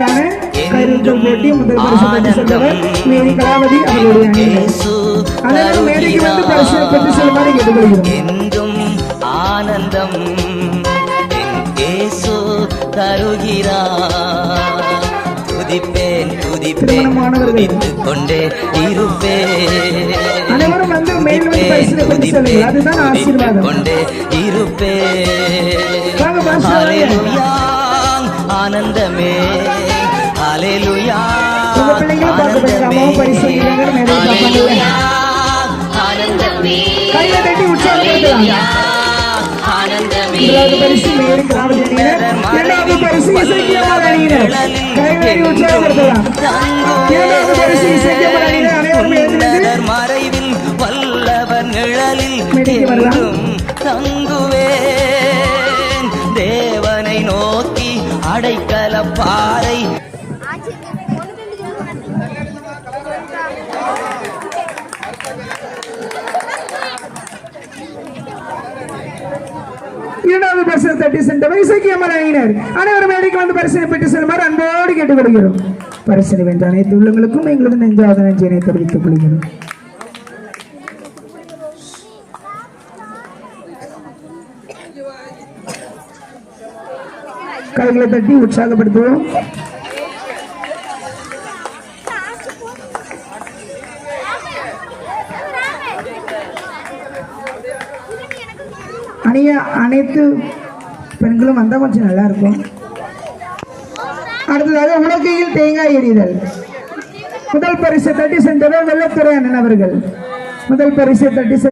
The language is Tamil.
போட்டி முதல் பரிசு சென்றவர் மேரி கலாவதி அவர்களுடைய அனைவரும் மேடைக்கு வந்து பரிசு பெற்று செல்லுமாறு கேட்டுக்கொள்கிறோம். என்றும் ஆனந்தம் இயேசு தருகிறார். துதிப்பேன் துதிப்பேன் துதித்துக் கொண்டே இருப்பேன். அனைவரும் வந்து மேலும் பரிசு பெற்று செல்லுங்கள். அதுதான் ஆசீர்வாதம். கொண்டே இருப்பேன். ஆனந்தமே ஹல்லேலூயா ஆனந்தமே ஆனந்தமே கையை தட்டி உற்சாகப்படுத்தலாம். ஆனந்தமே பரிசு மேரி கலாவதி அணியினர், இரண்டாவது பரிசு இசைக்கியமார் அணியினர். கையை உற்சாகப்படுத்தலாம். இரண்டாவது பரிசு இசைக்கியமார் அணியினர். அனைவரும் எழுந்திருந்து மறைவில் வல்லவர் நிழலில் என்றும் தங்குவேன். தேவனை நோக்கி அடைக்கல பாறை இரண்டாவது பரிசு தட்டி சென்றவர் இசைக்கியமார் அணியினர். அனைவரும் மேடைக்கு வந்து பரிசனை பெற்று செல்லுமாறு அன்போடு கேட்டுக்கொள்கிறோம். பரிசனை வென்ற அனைத்து உள்ளங்களுக்கும் எங்களது நெஞ்சாத நன்றியினை தெரிவித்துக் கொள்கிறோம். கைகளை தட்டி உற்சாகப்படுத்துவோம். அனைத்து பெண்களும் வந்தா கொஞ்சம் நல்லா இருக்கும். அடுத்ததாக உலகையில் தேங்காய் எறிதல். முதல் பரிசு தட்டி சென்றவர் வெள்ளத்துறை அண்ணன் அவர்கள். முதல் பரிசு தட்டி